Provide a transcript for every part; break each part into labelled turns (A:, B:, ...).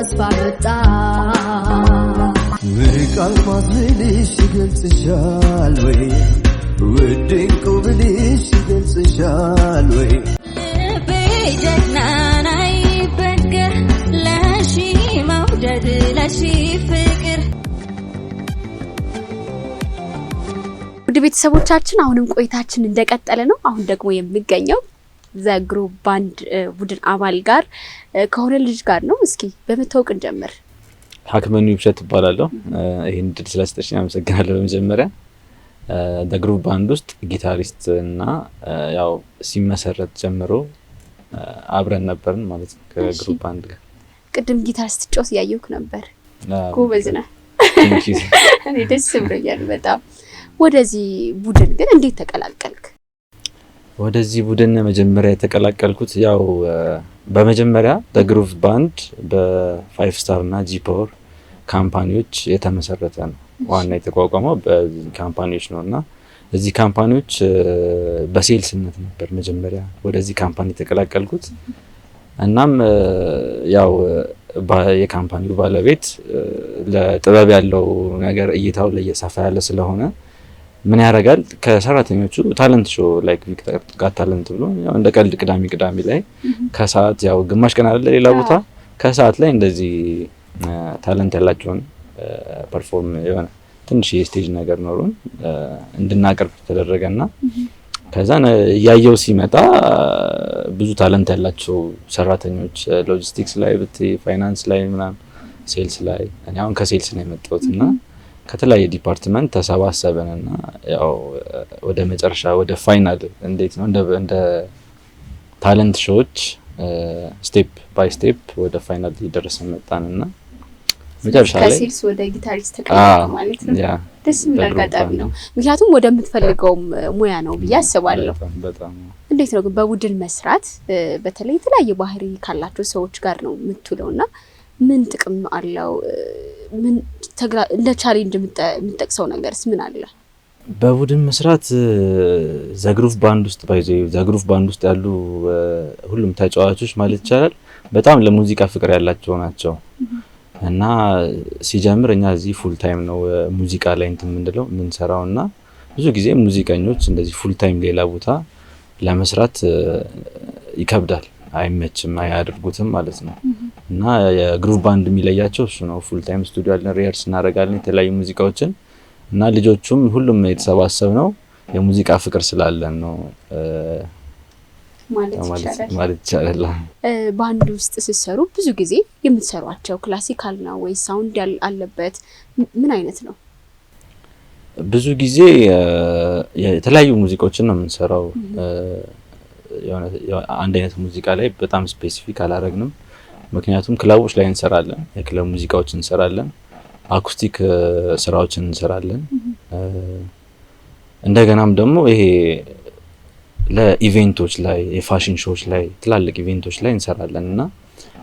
A: ተስፋ መጣ ቃል ማዝልሽ ይገልጽሻል ወይ ውድንቁ ብልሽ ይገልጽሻል ወይ
B: በጀግናና ይበገር ለሺ መውደድ ለሺ ፍቅር ውድ ቤተሰቦቻችን አሁንም ቆይታችን እንደቀጠለ ነው። አሁን ደግሞ የሚገኘው ዘግሩፕ ባንድ ቡድን አባል ጋር ከሆነ ልጅ ጋር ነው። እስኪ በመታወቅ እንጀምር።
C: ሀክመኑ ይብሸት ይባላለሁ። ይሄን ድል ስለሰጠሽኝ አመሰግናለሁ። በመጀመሪያ ዘግሩፕ ባንድ ውስጥ ጊታሪስት እና ያው ሲመሰረት ጀምሮ አብረን ነበርን ማለት ነው ከግሩፕ ባንድ ጋር።
B: ቅድም ጊታር ስትጫወት ያየሁክ ነበር። ጎበዝ ነህ። እኔ ደስ ብሎኛል በጣም። ወደዚህ ቡድን ግን እንዴት ተቀላቀልክ?
C: ወደዚህ ቡድን መጀመሪያ የተቀላቀልኩት ያው በመጀመሪያ ዘግሩፕ ባንድ በ5 ስታር እና ጂ ፓወር ካምፓኒዎች የተመሰረተ ነው። ዋና የተቋቋመው በዚህ ካምፓኒዎች ነውና እዚህ ካምፓኒዎች በሴልስነት ነበር መጀመሪያ ወደዚህ ካምፓኒ የተቀላቀልኩት። እናም ያው የካምፓኒው ባለቤት ለጥበብ ያለው ነገር እይታው ለየሰፋ ያለ ስለሆነ ምን ያደርጋል ከሰራተኞቹ ታለንት ሾው ላይክ ቪክተር ጋር ታለንት ብሎ ያው እንደ ቀልድ ቅዳሜ ላይ ከሰዓት ያው ግማሽ ቀን አይደለ ሌላ ቦታ ከሰዓት ላይ እንደዚህ ታለንት ያላቸውን ፐርፎርም የሆነ ትንሽ የስቴጅ ነገር ኖሮን እንድናቀርብ ተደረገና ከዛ ያየው ሲመጣ ብዙ ታለንት ያላቸው ሰራተኞች ሎጂስቲክስ ላይ ፋይናንስ ላይ ምናምን ሴልስ ላይ እኔ አሁን ከሴልስ ነው የመጣሁትና ከተለያየ ዲፓርትመንት ተሰባሰበንና ያው ወደ መጨረሻ ወደ ፋይናል እንዴት ነው እንደ ታለንት ሾዎች ስቴፕ ባይ ስቴፕ ወደ ፋይናል እየደረሰን መጣንና መጨረሻ ላይ
B: ከሴልስ ወደ ጊታሪስት ተቀላቀልኩ ማለት ነው። ደስ የሚል አጋጣሚ ነው። ምክንያቱም ወደምትፈልገው ሙያ ነው ብዬ አስባለሁ።
C: በጣም
B: እንዴት ነው ግን በቡድን መስራት በተለይ የተለያየ ባህሪ ካላቸው ሰዎች ጋር ነው የምትውለውና ምን ጥቅም አለው? ምን እንደ ቻሌንጅ የምትጠቅሰው ነገርስ ምን አለ?
C: በቡድን መስራት ዘግሩፕ ባንድ ውስጥ ዘግሩፕ ባንድ ውስጥ ያሉ ሁሉም ተጫዋቾች ማለት ይቻላል በጣም ለሙዚቃ ፍቅር ያላቸው ናቸው እና ሲጀምር እኛ እዚህ ፉል ታይም ነው ሙዚቃ ላይ እንትን ምንድነው ምንሰራውና ብዙ ጊዜ ሙዚቀኞች እንደዚህ ፉል ታይም ሌላ ቦታ ለመስራት ይከብዳል፣ አይመችም፣ አያደርጉትም ማለት ነው። እና የግሩፕ ባንድ የሚለያቸው እሱ ነው። ፉል ታይም ስቱዲዮ አለን፣ ሪሄርስ እናደርጋለን የተለያዩ ሙዚቃዎችን እና ልጆቹም ሁሉም የተሰባሰብ ነው የሙዚቃ ፍቅር ስላለን ነው ማለት ይቻላል።
B: ባንድ ውስጥ ሲሰሩ ብዙ ጊዜ የምትሰሯቸው ክላሲካል ነው ወይ ሳውንድ አለበት? ምን አይነት ነው?
C: ብዙ ጊዜ የተለያዩ ሙዚቃዎችን ነው የምንሰራው። አንድ አይነት ሙዚቃ ላይ በጣም ስፔሲፊክ አላረግንም። ምክንያቱም ክለቦች ላይ እንሰራለን፣ የክለብ ሙዚቃዎች እንሰራለን፣ አኩስቲክ ስራዎችን እንሰራለን። እንደገናም ደግሞ ይሄ ለኢቨንቶች ላይ የፋሽን ሾዎች ላይ ትላልቅ ኢቨንቶች ላይ እንሰራለን እና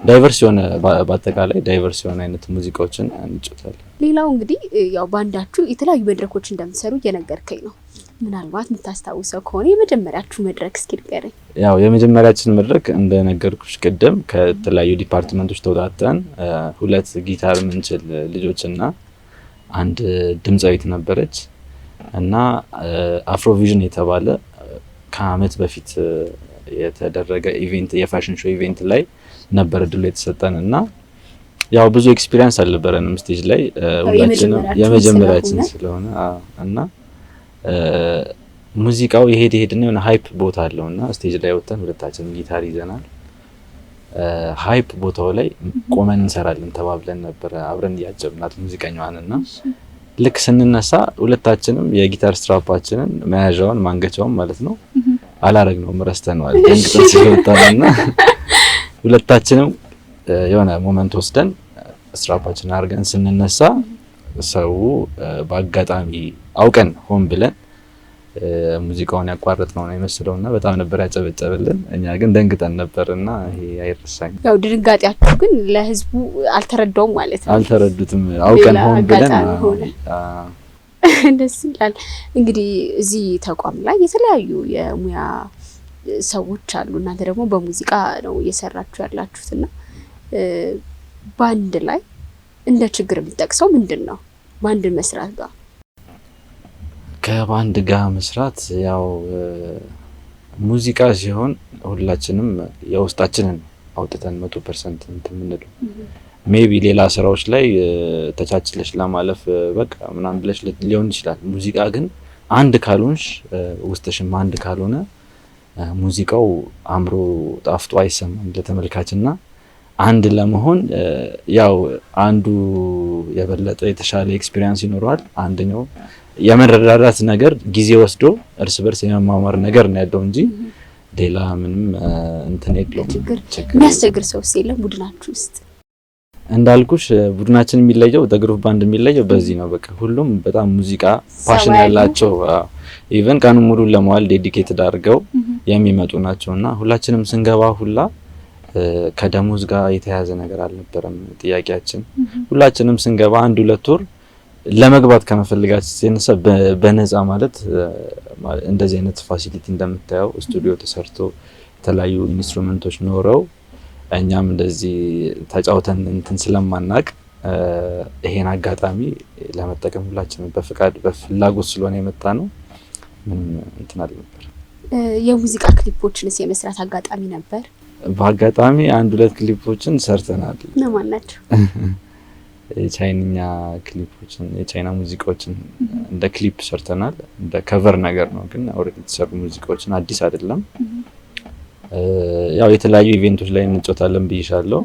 C: ዳይቨርስ የሆነ በአጠቃላይ ዳይቨርስ የሆነ አይነት ሙዚቃዎችን እንጫወታለን።
B: ሌላው እንግዲህ ያው ባንዳችሁ የተለያዩ መድረኮች እንደምትሰሩ እየነገርከኝ ነው። ምናልባት የምታስታውሰው ከሆነ የመጀመሪያችሁ መድረክ እስኪ ንገረኝ።
C: ያው የመጀመሪያችን መድረክ እንደነገርኩሽ ቅድም ከተለያዩ ዲፓርትመንቶች ተውጣጣን 2 ጊታር ምንችል ልጆችና አንድ ድምጻዊት ነበረች እና አፍሮቪዥን የተባለ ከአመት በፊት የተደረገ ኢቨንት የፋሽን ሾው ኢቨንት ላይ ነበር ድሉ የተሰጠን እና ያው ብዙ ኤክስፒሪየንስ አልነበረንም ስቴጅ ላይ ሁላችንም የመጀመሪያችን ስለሆነ እና ሙዚቃው ይሄድና የሆነ ሃይፕ ቦታ አለውና ስቴጅ ላይ ወጣን ሁለታችንም ጊታር ይዘናል። ሃይፕ ቦታው ላይ ቆመን እንሰራለን ተባብለን ነበር አብረን ያጀብናት ሙዚቀኛዋንና ልክ ስንነሳ ሁለታችንም የጊታር ስትራፓችንን መያዣውን ማንገቻውን ማለት ነው አላረግነውም፣ ረስተነዋል ደንግጠን ስለወጣንና ሁለታችንም የሆነ ሞመንት ወስደን ስትራፓችንን አርገን ስንነሳ ሰው በአጋጣሚ አውቀን ሆን ብለን ሙዚቃውን ያቋረጥነው ነው የመሰለውና በጣም ነበር ያጨበጨበልን። እኛ ግን ደንግጠን ነበርና ይሄ አይረሳኝም።
B: ያው ድንጋጤያችሁ ግን ለህዝቡ አልተረዳውም ማለት ነው።
C: አልተረዱትም፣ አውቀን ሆን ብለን
B: ደስ ይላል። እንግዲህ እዚህ ተቋም ላይ የተለያዩ የሙያ ሰዎች አሉ። እናንተ ደግሞ በሙዚቃ ነው እየሰራችሁ ያላችሁትና ባንድ ላይ እንደ ችግር የምትጠቅሰው ምንድነው? ባንድ መስራት ጋር
C: ከባንድ ጋር መስራት ያው ሙዚቃ ሲሆን ሁላችንም የውስጣችንን አውጥተን 100% እንትን ምንድነው ሜቢ ሌላ ስራዎች ላይ ተቻችለሽ ለማለፍ በቃ ምናምን ብለሽ ሊሆን ይችላል። ሙዚቃ ግን አንድ ካልሆንሽ ውስጥሽም አንድ ካልሆነ ሙዚቃው አምሮ ጣፍጦ አይሰማም ለተመልካችና አንድ ለመሆን ያው አንዱ የበለጠ የተሻለ ኤክስፒሪየንስ ይኖረዋል። አንደኛው የመረዳዳት ነገር ጊዜ ወስዶ እርስ በርስ የመማማር ነገር ነው ያለው እንጂ ሌላ ምንም እንትን የለውም።
B: የሚያስቸግር ሰው የለም ቡድናችሁ ውስጥ?
C: እንዳልኩሽ ቡድናችን የሚለየው ግሩፕ ባንድ የሚለየው በዚህ ነው። በቃ ሁሉም በጣም ሙዚቃ ፓሽን ያላቸው ኢቨን ቀኑ ሙሉ ለማዋል ዴዲኬትድ አድርገው የሚመጡ ናቸውና ሁላችንም ስንገባ ሁላ ከደሞዝ ጋር የተያያዘ ነገር አልነበረም ጥያቄያችን። ሁላችንም ስንገባ 1-2 ወር ለመግባት ከመፈልጋችን ሲነሳ በነፃ ማለት እንደዚህ አይነት ፋሲሊቲ እንደምታየው ስቱዲዮ ተሰርቶ የተለያዩ ኢንስትሩመንቶች ኖረው እኛም እንደዚህ ተጫውተን እንትን ስለማናቅ ይሄን አጋጣሚ ለመጠቀም ሁላችንም በፍላጎት ስለሆነ የመጣ ነው። ምንም እንትን አልነበር።
B: የሙዚቃ ክሊፖችንስ የመስራት አጋጣሚ ነበር?
C: በአጋጣሚ 1-2 ክሊፖችን ሰርተናል።
B: ለማን ናቸው?
C: የቻይንኛ ክሊፖችን የቻይና ሙዚቃዎችን እንደ ክሊፕ ሰርተናል። እንደ ከቨር ነገር ነው ግን ኦልሬዲ የተሰሩ ሙዚቃዎችን አዲስ አይደለም። ያው የተለያዩ ኢቨንቶች ላይ እንጫወታለን ብዬሻለሁ።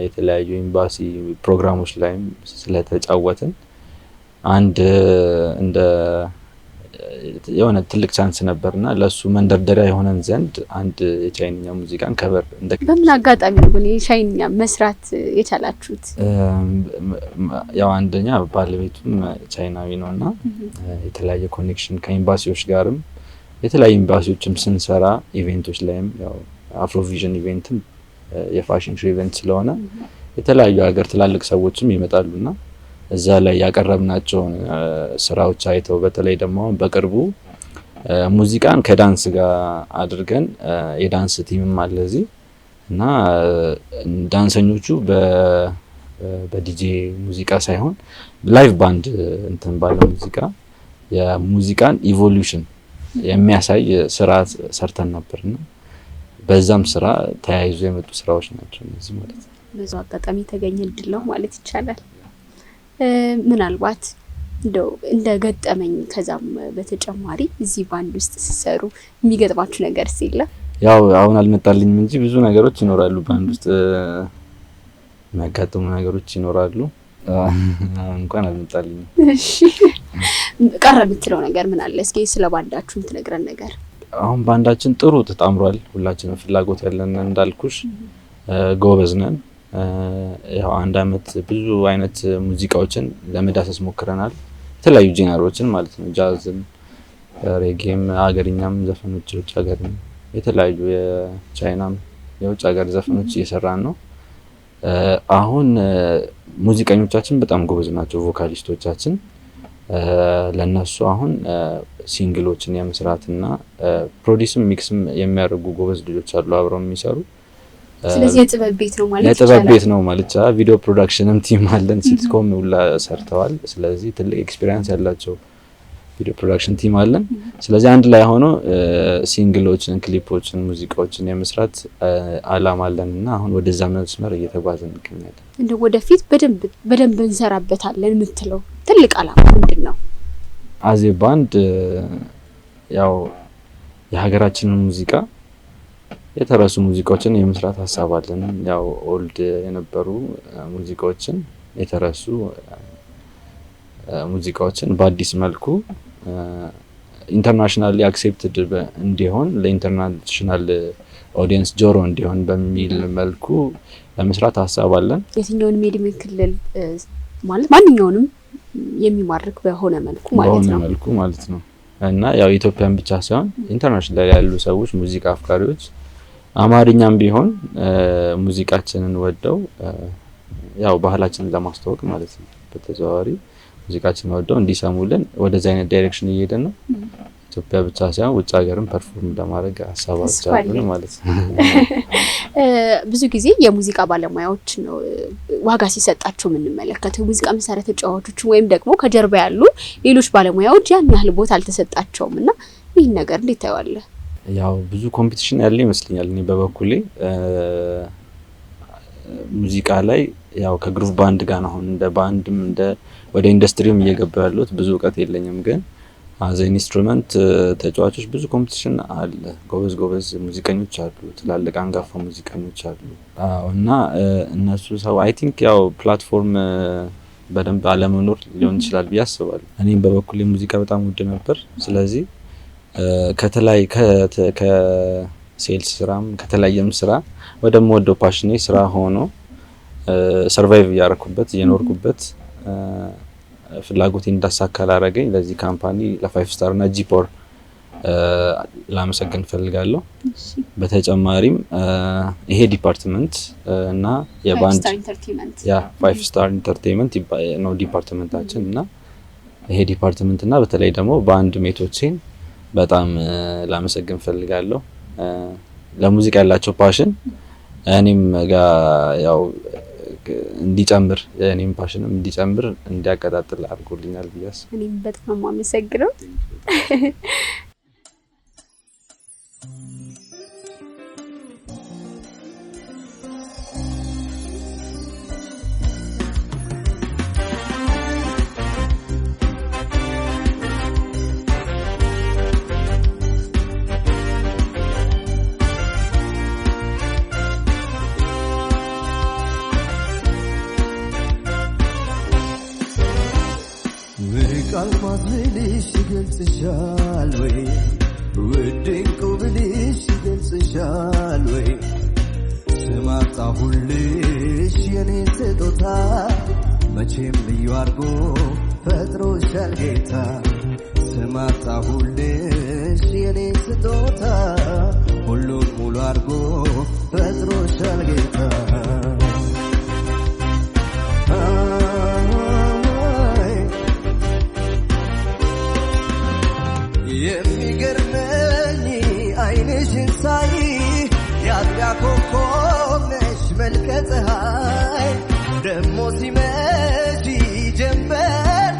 C: የተለያዩ ኤምባሲ ፕሮግራሞች ላይም ስለተጫወትን አንድ እንደ የሆነ ትልቅ ቻንስ ነበርና ለሱ መንደርደሪያ የሆነን ዘንድ አንድ የቻይንኛ ሙዚቃን ከቨር እንደ
B: በምን አጋጣሚ ነው ግን የቻይንኛ መስራት የቻላችሁት?
C: ያው አንደኛ ባለቤቱም ቻይናዊ ነውና የተለያየ ኮኔክሽን ከኤምባሲዎች ጋርም የተለያዩ ኤምባሲዎችም ስንሰራ ኢቨንቶች ላይም ያው አፍሮቪዥን ኢቨንትም የፋሽን ሾው ኢቨንት ስለሆነ የተለያዩ ሀገር ትላልቅ ሰዎችም ይመጣሉና እዛ ላይ ያቀረብናቸው ስራዎች አይተው በተለይ ደግሞ በቅርቡ ሙዚቃን ከዳንስ ጋር አድርገን የዳንስ ቲምም አለ እዚህ እና ዳንሰኞቹ በዲጄ ሙዚቃ ሳይሆን ላይቭ ባንድ እንትን ባለ ሙዚቃ የሙዚቃን ኢቮሉሽን የሚያሳይ ስራ ሰርተን ነበርና በዛም ስራ ተያይዞ የመጡ ስራዎች ናቸው እነዚህ ማለት ነው።
B: በዛው አጋጣሚ ተገኘ እድል ነው ማለት ይቻላል። ምናልባት እንደው እንደገጠመኝ ከዛም በተጨማሪ እዚህ ባንድ ውስጥ ሲሰሩ የሚገጥማችሁ ነገር ሲለ?
C: ያው አሁን አልመጣልኝም እንጂ ብዙ ነገሮች ይኖራሉ ባንድ ውስጥ የሚያጋጥሙ ነገሮች ይኖራሉ። እንኳን አልመጣልኝም።
B: እሺ ቀረ የምትለው ነገር ምን አለ? እስኪ ስለ ባንዳችሁ የምትነግረን ነገር።
C: አሁን ባንዳችን ጥሩ ተጣምሯል። ሁላችንም ፍላጎት ያለን እንዳልኩሽ ጎበዝ ነን። ያው አንድ አመት ብዙ አይነት ሙዚቃዎችን ለመዳሰስ ሞክረናል። የተለያዩ ጄነሮችን ማለት ነው። ጃዝም፣ ሬጌም፣ አገርኛም ዘፈኖች የውጭ ሀገርም የተለያዩ የቻይናም የውጭ ሀገር ዘፈኖች እየሰራን ነው። አሁን ሙዚቀኞቻችን በጣም ጎበዝ ናቸው። ቮካሊስቶቻችን ለነሱ አሁን ሲንግሎችን የመስራትና ፕሮዲዩስም ሚክስም የሚያደርጉ ጎበዝ ልጆች አሉ አብረው የሚሰሩ።
B: ስለዚህ የጥበብ ቤት ነው ማለት
C: ይቻላል። የጥበብ ቤት ነው ማለት ይቻላል። ቪዲዮ ፕሮዳክሽንም ቲም አለን። ሲትኮም ሁላ ሰርተዋል። ስለዚህ ትልቅ ኤክስፒሪየንስ ያላቸው ቪዲዮ ፕሮዳክሽን ቲም አለን። ስለዚህ አንድ ላይ ሆኖ ሲንግሎችን፣ ክሊፖችን፣ ሙዚቃዎችን የመስራት አላማ አለንና አሁን ወደዛ መስመር እየተጓዝን እንገኛለን።
B: እንደ ወደፊት በደንብ እንሰራበታለን የምትለው ትልቅ አላማ ምንድነው?
C: አዜ ባንድ ያው የሀገራችንን ሙዚቃ የተረሱ ሙዚቃዎችን የመስራት ሀሳብ አለን። ያው ኦልድ የነበሩ ሙዚቃዎችን የተረሱ ሙዚቃዎችን በአዲስ መልኩ ኢንተርናሽናሊ አክሴፕትድ እንዲሆን ለኢንተርናሽናል ኦዲየንስ ጆሮ እንዲሆን በሚል መልኩ ለመስራት ሀሳብ አለን።
B: የትኛውንም የእድሜ ክልል ማለት ማንኛውንም የሚማርክ በሆነ መልኩ
C: ማለት ነው እና ያው ኢትዮጵያን ብቻ ሳይሆን ኢንተርናሽናል ያሉ ሰዎች ሙዚቃ አፍቃሪዎች አማርኛም ቢሆን ሙዚቃችንን ወደው ያው ባህላችንን ለማስተዋወቅ ማለት ነው በተዘዋዋሪ ሙዚቃችንን ወደው እንዲሰሙልን ወደዛ አይነት ዳይሬክሽን እየሄድን ነው። ኢትዮጵያ ብቻ ሳይሆን ውጭ ሀገርም ፐርፎርም ለማድረግ አሳባቻለሁ ማለት ነው።
B: ብዙ ጊዜ የሙዚቃ ባለሙያዎች ነው ዋጋ ሲሰጣቸው የምንመለከተው። ሙዚቃ መሳሪያ ተጫዋቾች ወይም ደግሞ ከጀርባ ያሉ ሌሎች ባለሙያዎች ያን ያህል ቦታ አልተሰጣቸውም እና ይህን ነገር እንዴት ታያለህ?
C: ያው ብዙ ኮምፒቲሽን ያለ ይመስለኛል። እኔ በበኩሌ ሙዚቃ ላይ ያው ከግሩቭ ባንድ ጋር ነው እንደ ባንድም እንደ ወደ ኢንዱስትሪውም እየገባው ያሉት ብዙ እውቀት የለኝም ግን አዘ ኢንስትሩመንት ተጫዋቾች ብዙ ኮምፒቲሽን አለ። ጎበዝ ሙዚቀኞች አሉ፣ ትላልቅ አንጋፋ ሙዚቀኞች አሉ። እና እነሱ ሰው አይ ቲንክ ያው ፕላትፎርም በደንብ አለመኖር ሊሆን ይችላል ብዬ አስባለሁ። እኔም በበኩሌ ሙዚቃ በጣም ውድ ነበር። ስለዚህ ከተለያየ ከሴልስ ስራም ከተለያየም ስራ ወደምወደው ፓሽኔ ስራ ሆኖ ሰርቫይቭ ያረኩበት የኖርኩበት ፍላጎቴን እንዳሳካ ላደረገኝ ለዚህ ካምፓኒ ለፋይቭ ስታር እና ጂፖር ላመሰግን ፈልጋለሁ። በተጨማሪም ይሄ ዲፓርትመንት እና የባንድ ፋይቭ ስታር ኢንተርቴይንመንት ነው ዲፓርትመንታችን እና ይሄ ዲፓርትመንት እና በተለይ ደግሞ ባንድ ሜቶቼን በጣም ላመሰግን ፈልጋለሁ። ለሙዚቃ ያላቸው ፓሽን እኔም ጋር ያው እንዲጨምር የኔም ፓሽንም እንዲጨምር እንዲያቀጣጥል አድርጎልኛል ብያስ
B: እኔም በጣም አመሰግናለሁ።
A: ቃልማት ልልሽ ይገልጽሻል ወይ ውድንቁ ብልሽ ይገልጽሻል ወይ ስማጣሁልሽ የኔ ስጦታ መቼም ልዩ አርጎ ፈጥሮሻል ጌታ ስማጣሁልሽ የኔ ስጦታ ሁሉን ሙሉ አርጎ ፈጥሮሻል ጌታ የሚገርመኝ አይንሽን ሳይ ያጥቢያ ኮከብ ነሽ መልከ ፀሐይ ደሞ ሲመሽ ጀንበር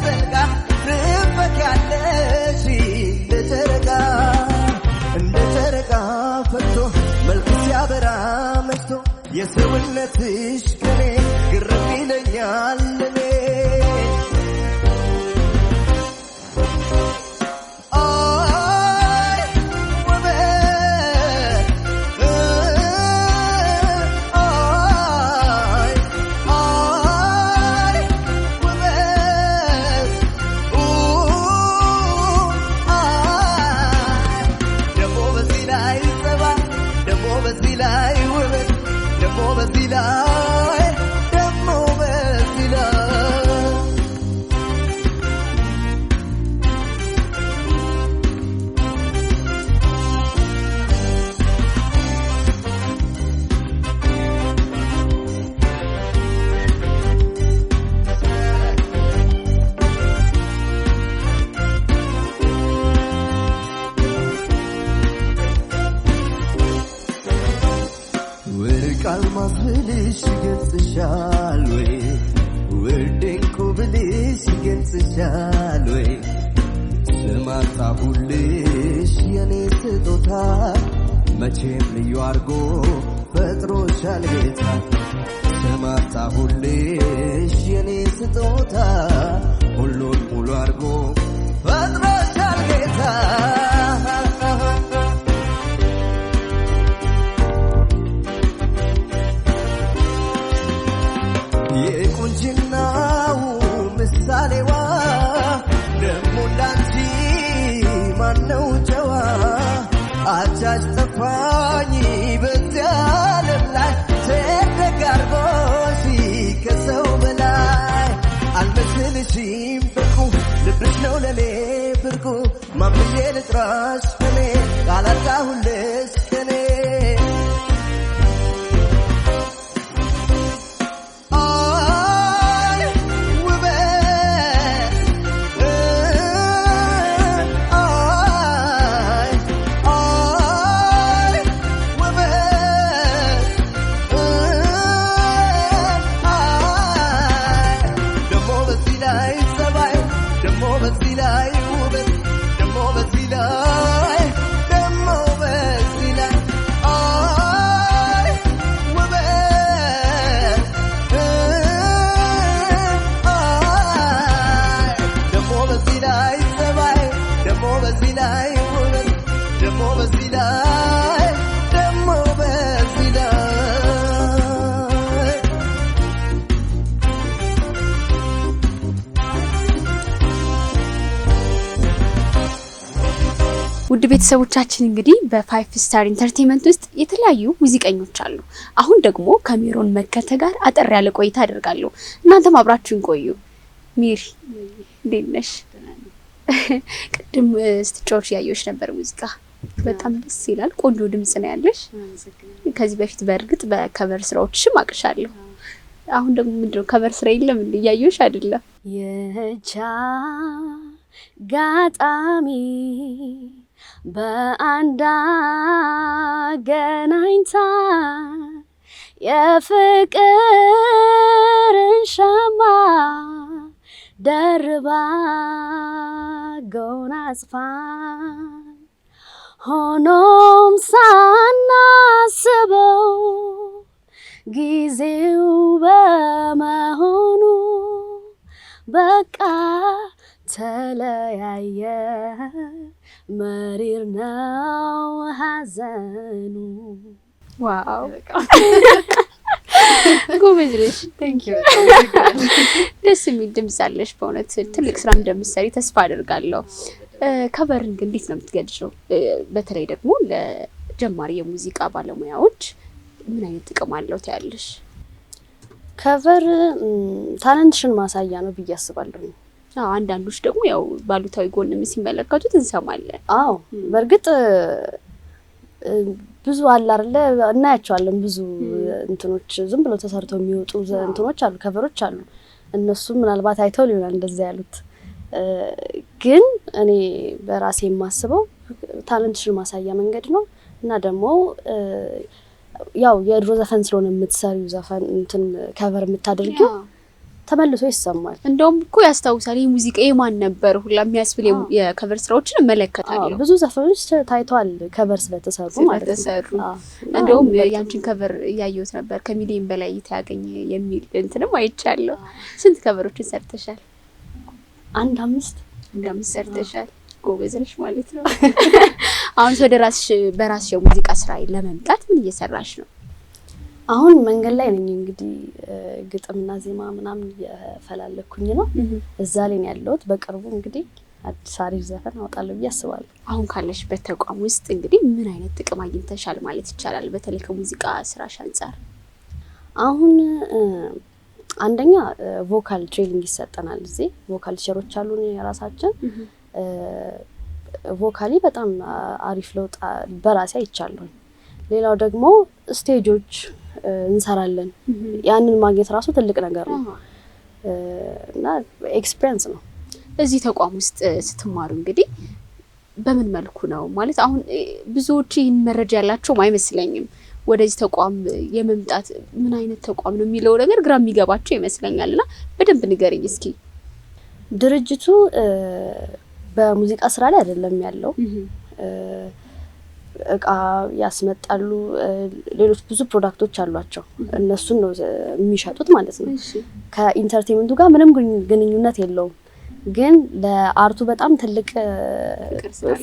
A: ዘልቃ ትፈኪያለሽ እንደ ጨረቃ ፈክቶ መልክ ሲያበራ መሽቶ የሰውነትሽ ከኔ ግርም ይለኛል እኔ ቃልማት ብልሽ ይገልጽሻል ወይ ውድንቁ ብልሽ ይገልጽሻል ወይ ስማጣሁልሽ የኔ ስጦታ መቼም ልዩ አርጎ ፈጥሮሻል ጌታ ስማጣሁልሽ የኔ ስጦታ ሁሉን ሙሉ አርጎ ፈጥሮሻል ጌታ የቁንጅናው ምሳሌዋ ደሞ እንዳንቺ ማነው ጨዋ አቻች ጠፋኝ በዚያ ዓለም ላይ ተደጋርጎሽ ከሰው በላይ አልመስልሽም ብርቁ ልብሽ ነው ለኔ ብርቁ ማምዬ ልጥራሽ ከኔ ቃላጣሁልሽ ከኔ በዚህ ላይ ደሞ በዚህ ላይ
B: ውድ ቤተሰቦቻችን እንግዲህ በ5 ስታር ኢንተርቴይንመንት ውስጥ የተለያዩ ሙዚቀኞች አሉ። አሁን ደግሞ ከሜሮን መከተ ጋር አጠር ያለ ቆይታ አደርጋለሁ። እናንተም አብራችሁን ቆዩ። ሚሪ እንዴት ነሽ? ቅድም ስትጫወች ያየሁሽ ነበር ሙዚቃ በጣም ደስ ይላል። ቆንጆ ድምጽ ነው ያለሽ። ከዚህ በፊት በእርግጥ በከቨር ስራዎችሽም አቅሻለሁ። አሁን ደግሞ ምንድነው ከቨር ስራ የለም እንዴ? ያየሁሽ አይደለም
D: የቻ ጋጣሚ በአንድ አገናኝታ የፍቅርን ሸማ ደርባ ጎናጽፋ ሆኖም ሳናስበው ጊዜው በመሆኑ በቃ ተለያየ መሪር ነው ሐዘኑ።
B: ዋው ጎበዝ ነሽ። ደስ የሚል ድምጽ አለሽ። በእውነት ትልቅ ስራ እንደምትሰሪ ተስፋ አደርጋለሁ። ከቨርን ግን እንዴት ነው የምትገልጪው? በተለይ ደግሞ ለጀማሪ የሙዚቃ ባለሙያዎች ምን አይነት ጥቅም አለው ታያለሽ?
D: ከቨር ታለንትሽን ማሳያ ነው ብዬ አስባለሁ።
B: አንዳንዶች ደግሞ ያው ባሉታዊ ጎንም ሲመለከቱት እንሰማለን።
D: አዎ በእርግጥ ብዙ አለ አይደለ? እናያቸዋለን። ብዙ እንትኖች ዝም ብለው ተሰርተው የሚወጡ እንትኖች አሉ፣ ከቨሮች አሉ። እነሱ ምናልባት አይተው ሊሆናል እንደዛ ያሉት። ግን እኔ በራሴ የማስበው ታለንትሽን ማሳያ መንገድ ነው እና ደግሞ ያው የድሮ ዘፈን ስለሆነ የምትሰሪው ዘፈን እንትን ከቨር የምታደርጊው ተመልሶ ይሰማል።
B: እንደውም እኮ ያስታውሳል ይሄ ሙዚቃ የማን ነበር ሁላ የሚያስብል የከቨር ስራዎችን እመለከታለሁ።
D: ብዙ ዘፈኖች ታይቷል ከቨር ስለተሰሩ ማለት ነው።
B: እንደውም ያንቺን ከቨር ያየሁት ነበር ከሚሊዮን በላይ ታገኘ የሚል እንትንም አይቻለሁ። ስንት ከቨሮችን ሰርተሻል?
D: አንድ አምስት
B: ሰርተሻል። ጎበዝ ነሽ ማለት ነው። አሁን ወደ ራስሽ በራስሽ የሙዚቃ ስራ ለመምጣት ምን እየሰራሽ ነው?
D: አሁን መንገድ ላይ ነኝ እንግዲህ ግጥምና ዜማ ምናምን እየፈላለኩኝ ነው። እዛ ላይ ነው ያለሁት። በቅርቡ እንግዲህ አዲስ አሪፍ ዘፈን አወጣለሁ ብዬ አስባለሁ።
B: አሁን ካለሽበት ተቋም ውስጥ እንግዲህ ምን አይነት ጥቅም አግኝተሻል ማለት ይቻላል? በተለይ ከሙዚቃ ስራሽ አንፃር።
D: አሁን አንደኛ ቮካል ትሬኒንግ ይሰጠናል። እዚህ ቮካል ቲቸሮች አሉን የራሳችን። ቮካሊ በጣም አሪፍ ለውጥ በራሴ አይቻለሁ። ሌላው ደግሞ ስቴጆች እንሰራለን። ያንን ማግኘት ራሱ ትልቅ ነገር ነው እና ኤክስፒሪየንስ ነው።
B: እዚህ ተቋም ውስጥ ስትማሩ እንግዲህ በምን መልኩ ነው ማለት አሁን ብዙዎች ይህን መረጃ ያላቸው አይመስለኝም። ወደዚህ ተቋም የመምጣት ምን አይነት ተቋም ነው የሚለው ነገር ግራ የሚገባቸው ይመስለኛልና በደንብ ንገረኝ እስኪ።
D: ድርጅቱ በሙዚቃ ስራ ላይ አይደለም ያለው። እቃ ያስመጣሉ፣ ሌሎች ብዙ ፕሮዳክቶች አሏቸው። እነሱን ነው የሚሸጡት ማለት ነው። ከኢንተርቴይንመንቱ ጋር ምንም ግንኙነት የለውም። ግን ለአርቱ በጣም ትልቅ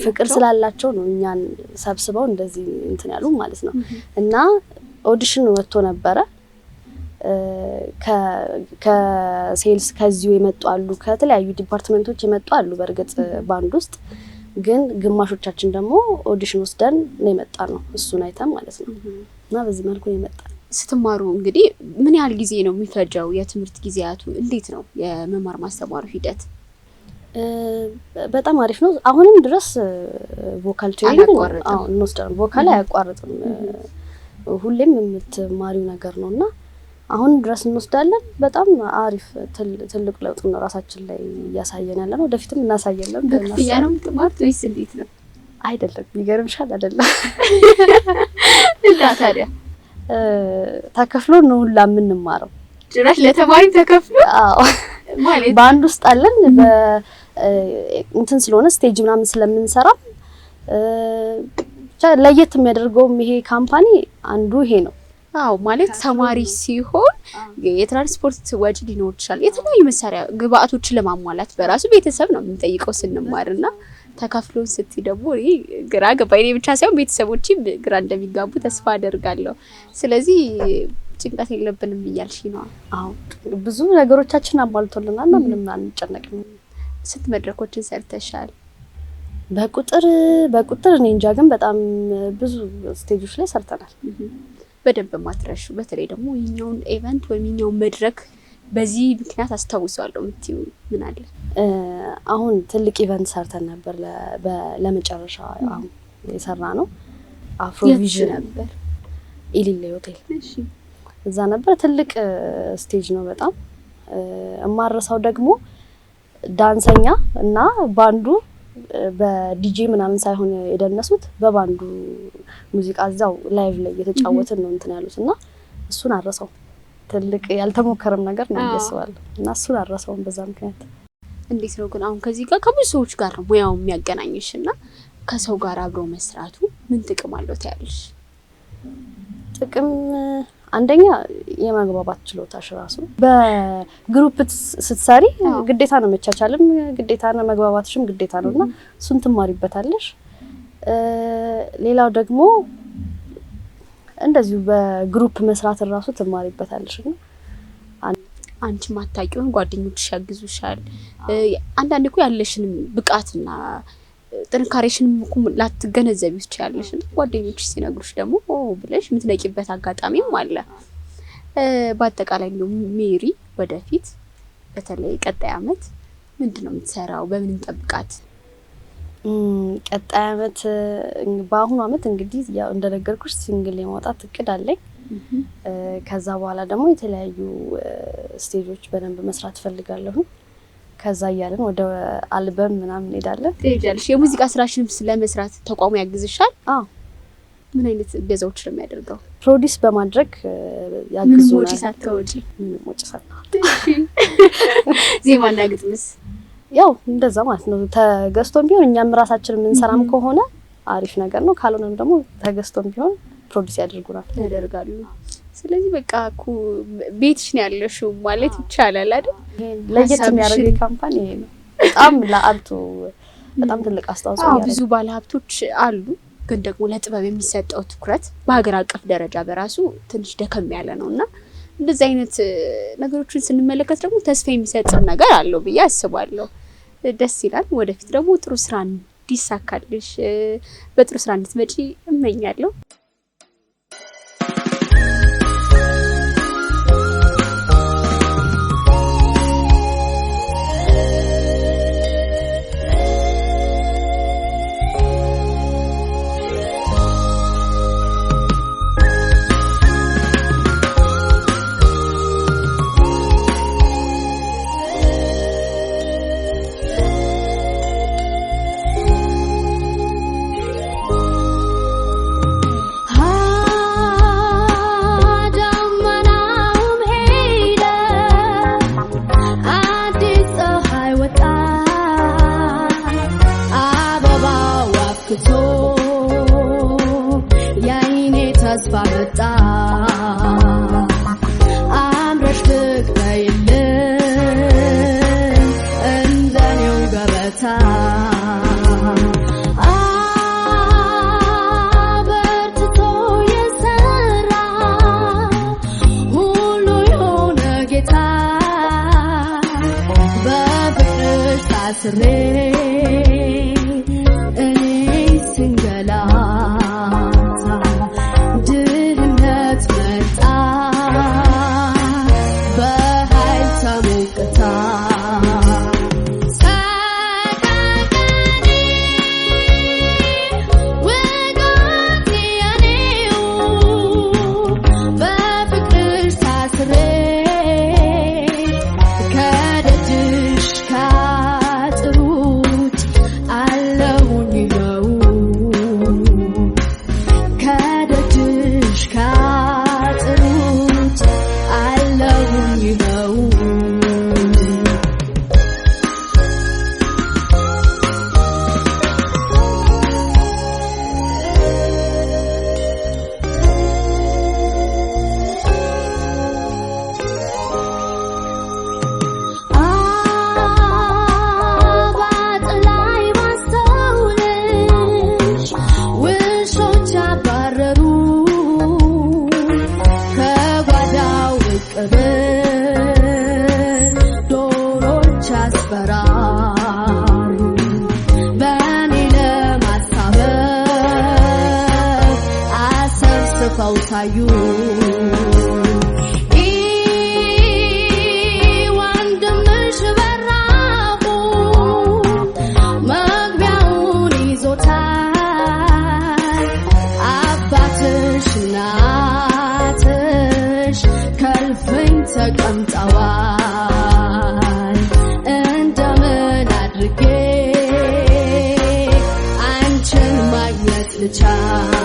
D: ፍቅር ስላላቸው ነው እኛን ሰብስበው እንደዚህ እንትን ያሉ ማለት ነው። እና ኦዲሽን ወጥቶ ነበረ። ከሴልስ ከዚሁ የመጡ አሉ፣ ከተለያዩ ዲፓርትመንቶች የመጡ አሉ። በእርግጥ ባንድ ውስጥ ግን ግማሾቻችን ደግሞ ኦዲሽን ወስደን ነው የመጣ ነው። እሱን አይተን ማለት ነው። እና በዚህ መልኩ ነው የመጣ።
B: ስትማሩ እንግዲህ ምን ያህል ጊዜ ነው የሚፈጀው? የትምህርት ጊዜያቱ እንዴት ነው? የመማር ማስተማሩ ሂደት
D: በጣም አሪፍ ነው። አሁንም ድረስ ቮካል ትሬኒንግ እንወስዳለን። ቮካል አያቋርጥም። ሁሌም የምትማሪው ነገር ነውና አሁን ድረስ እንወስዳለን። በጣም አሪፍ ትልቅ ለውጥ ነው ራሳችን ላይ እያሳየን ያለ ነው። ወደፊትም እናሳየለን።
B: በክፍያ ነው የምትማሩት ወይስ እንዴት ነው?
D: አይደለም፣ ይገርምሻል አይደለም።
B: እና ታዲያ
D: ተከፍሎ ነው ሁላ የምንማረው።
B: ጭራሽ ለተማሪም ተከፍሎ?
D: አዎ ማለት ባንድ ውስጥ አለን። እንትን ስለሆነ ስቴጅ ምናምን ስለምንሰራ ለየት የሚያደርገውም ይሄ ካምፓኒ አንዱ ይሄ ነው።
B: አዎ ማለት ተማሪ ሲሆን የትራንስፖርት ወጪ ሊኖር ይችላል። የተለያዩ መሳሪያ ግብአቶችን ለማሟላት በራሱ ቤተሰብ ነው የምንጠይቀው ስንማርና ተካፍሎን ስትይ ደግሞ ግራ ገባኝ። እኔ ብቻ ሳይሆን ቤተሰቦችም ግራ እንደሚጋቡ ተስፋ አደርጋለሁ። ስለዚህ ጭንቀት የለብንም እያልሽ ነው?
D: አዎ ብዙ ነገሮቻችን አሟልቶልናልና ምንም አንጨነቅም።
B: ስንት መድረኮችን ሰርተሻል?
D: በቁጥር እኔ እንጃ፣ ግን በጣም ብዙ ስቴጆች ላይ ሰርተናል።
B: በደንብ ማትረሹ በተለይ ደግሞ ይሄኛውን ኢቨንት ወይም ይሄኛውን መድረክ በዚህ ምክንያት አስታውሳለሁ የምትይው ምን አለ?
D: አሁን ትልቅ ኢቨንት ሰርተን ነበር ለመጨረሻ አሁን የሰራ ነው አፍሮቪዥን ነበር ኢሊሌ ሆቴል። እሺ እዛ ነበር። ትልቅ ስቴጅ ነው በጣም እማረሳው። ደግሞ ዳንሰኛ እና ባንዱ በዲጄ ምናምን ሳይሆን የደነሱት በባንዱ ሙዚቃ እዛው ላይቭ ላይ እየተጫወትን ነው እንትን ያሉትና እሱን አረሳው። ትልቅ ያልተሞከረም ነገር ነው ያስባል እና እሱን አረሳውን በዛ ምክንያት።
B: እንዴት ነው ግን አሁን ከዚህ ጋር ከብዙ ሰዎች ጋር ነው ሙያው የሚያገናኝሽና ከሰው ጋር አብሮ መስራቱ ምን ጥቅም አለው ታያለሽ?
D: ጥቅም አንደኛ የማግባባት ችሎታሽ ራሱ በግሩፕ ስትሰሪ ግዴታ ነው መቻቻልም ግዴታ ነው መግባባትሽም ግዴታ ነውና እሱን ትማሪበታለሽ። ሌላው ደግሞ እንደዚሁ በግሩፕ መስራት ራሱ ትማሪበታለሽና አንቺ ማታቂውን ጓደኞችሽ ያግዙሻል። አንዳንዴ እኮ ያለሽንም ብቃትና ጥንካሬሽንም እኮ ላትገነዘቢው ትችያለሽ። ጓደኞችሽ ሲነግሩሽ ደግሞ ብለሽ የምትነቂበት አጋጣሚም አለ። በአጠቃላይ ነው ሜሪ ወደፊት በተለይ ቀጣይ አመት ምንድነው የምትሰራው? በምን እንጠብቃት? ቀጣይ አመት በአሁኑ አመት እንግዲህ ያው እንደነገርኩሽ ሲንግል የማውጣት እቅድ አለኝ። ከዛ በኋላ ደግሞ የተለያዩ ስቴጆች በደንብ መስራት ፈልጋለሁ። ከዛ ያለን ወደ አልበም ምናምን እንሄዳለን።
B: ትሄጃለሽ? የሙዚቃ ስራሽንም ስለመስራት ተቋሙ ያግዝሻል? አዎ። ምን አይነት ገዛዎች ነው የሚያደርገው?
D: ፕሮዲስ በማድረግ ያግዙናል።
B: ምን ወጪ ሳትወጪ? ዜማና ግጥምስ?
D: ያው እንደዛ ማለት ነው። ተገዝቶም ቢሆን እኛም ራሳችን የምንሰራም ከሆነ አሪፍ ነገር ነው። ካልሆነም ደግሞ ተገዝቶም ቢሆን ፕሮዲስ ያደርጋሉ። ስለዚህ በቃ ቤትሽ ነው ያለሽው ማለት ይቻላል አይደል? ለየት የሚያደርገው ካምፓኒ ይሄ ነው። በጣም ለአርቱ በጣም ትልቅ አስተዋጽኦ ያደርጋል።
B: ብዙ ባለሀብቶች አሉ፣ ግን ደግሞ ለጥበብ የሚሰጠው ትኩረት በሀገር አቀፍ ደረጃ በራሱ ትንሽ ደከም ያለ ነውና እንደዚህ አይነት ነገሮችን ስንመለከት ደግሞ ተስፋ የሚሰጥ ነገር አለው ብዬ አስባለሁ። ደስ ይላል። ወደፊት ደግሞ ጥሩ ስራ እንዲሳካልሽ በጥሩ ስራ እንድትመጪ እመኛለሁ።
E: እኔ ስንገላታ ድህነት
D: ታዩ ወንድምሽ በራቁ መግቢያውን ይዞታል አባትሽ እናትሽ ከልፍኝ ተቀምጠዋል እንደምን አድርጌ አንቺን ማግኘት ልቻል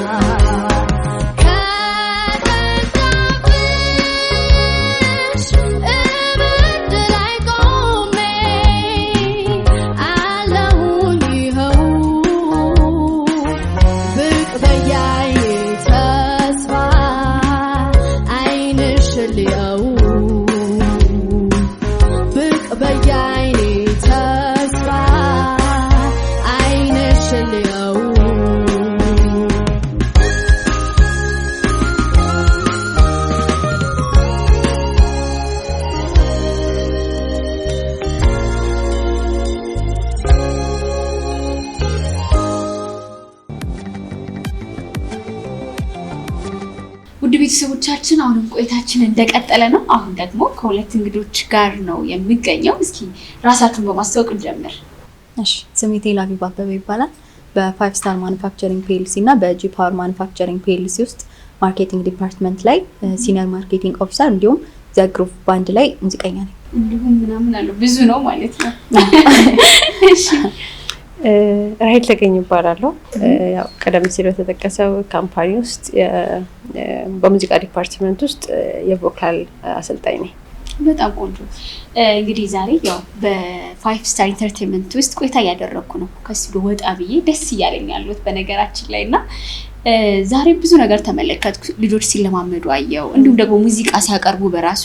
B: ውድ ቤተሰቦቻችን አሁንም ቆይታችን እንደቀጠለ ነው። አሁን ደግሞ ከሁለት እንግዶች ጋር ነው የሚገኘው። እስኪ ራሳችሁን በማስተዋወቅ እንጀምር።
E: እሺ፣ ስሜ ቴላቪቭ አበበ ይባላል። በፋይቭ ስታር ማኑፋክቸሪንግ ፒኤልሲ እና በጂ ፓወር ማኑፋክቸሪንግ ፒኤልሲ ውስጥ ማርኬቲንግ ዲፓርትመንት ላይ ሲኒየር ማርኬቲንግ ኦፊሰር እንዲሁም ዘ ግሩቭ ባንድ ላይ ሙዚቀኛ ነኝ።
B: እንዲሁም ምናምን አለው ብዙ ነው ማለት ነው። እሺ
F: ራሄል ተገኝ ይባላለሁ። ያው ቀደም ሲል በተጠቀሰው ካምፓኒ ውስጥ በሙዚቃ ዲፓርትመንት ውስጥ የቮካል አሰልጣኝ ነኝ።
B: በጣም ቆንጆ። እንግዲህ ዛሬ ያው በፋይቭ ስታር ኢንተርቴይንመንት ውስጥ ቆይታ እያደረኩ ነው። ከስቱዲዮ ወጣ ብዬ ደስ እያለኝ ያሉት በነገራችን ላይ እና ዛሬ ብዙ ነገር ተመለከትኩ። ልጆች ሲለማመዱ አየው፣ እንዲሁም ደግሞ ሙዚቃ ሲያቀርቡ በራሱ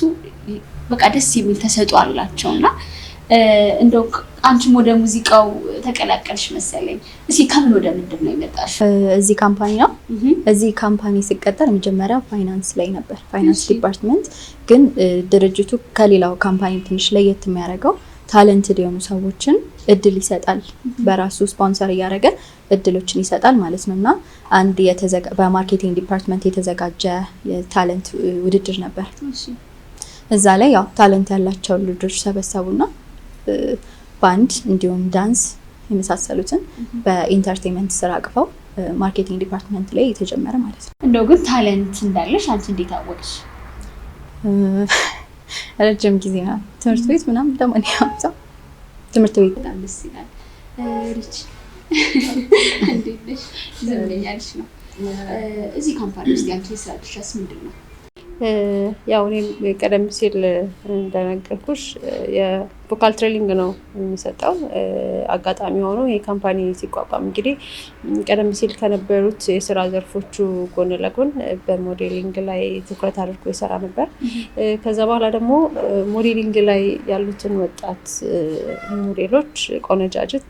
B: በቃ ደስ የሚል ተሰጥኦ አላቸውና እንደው አንቺም ወደ ሙዚቃው ተቀላቀልሽ መሰለኝ። እስኪ ከምን ወደ ምንድን ነው የመጣሽ?
E: እዚህ ካምፓኒ ነው። እዚህ ካምፓኒ ሲቀጠር መጀመሪያ ፋይናንስ ላይ ነበር፣ ፋይናንስ ዲፓርትመንት። ግን ድርጅቱ ከሌላው ካምፓኒ ትንሽ ለየት የሚያደርገው ታለንትድ የሆኑ ሰዎችን እድል ይሰጣል። በራሱ ስፖንሰር እያደረገ እድሎችን ይሰጣል ማለት ነው። እና አንድ በማርኬቲንግ ዲፓርትመንት የተዘጋጀ የታለንት ውድድር ነበር። እዛ ላይ ያው ታለንት ያላቸው ልጆች ሰበሰቡና ባንድ እንዲሁም ዳንስ የመሳሰሉትን በኢንተርቴይንመንት ስራ አቅፈው ማርኬቲንግ ዲፓርትመንት ላይ የተጀመረ ማለት ነው።
B: እንደው ግን ታለንት እንዳለሽ አንቺ እንዴት አወቅሽ?
E: ረጅም ጊዜ ነው። ትምህርት ቤት ምናምን ለማንኛውም ትምህርት ቤት
B: በጣም ደስ ይላል። ሪች እንዴት ነሽ? ዘመኛልሽ ነው። እዚህ ካምፓኒ ውስጥ ያንቺ የስራ ድርሻስ ምንድን ነው?
F: ያው እኔም ቀደም ሲል እንደነገርኩሽ የቮካል ትሬኒንግ ነው የሚሰጠው። አጋጣሚ ሆኖ የካምፓኒ ሲቋቋም እንግዲህ ቀደም ሲል ከነበሩት የስራ ዘርፎቹ ጎን ለጎን በሞዴሊንግ ላይ ትኩረት አድርጎ ይሰራ ነበር። ከዛ በኋላ ደግሞ ሞዴሊንግ ላይ ያሉትን ወጣት ሞዴሎች ቆነጃጅት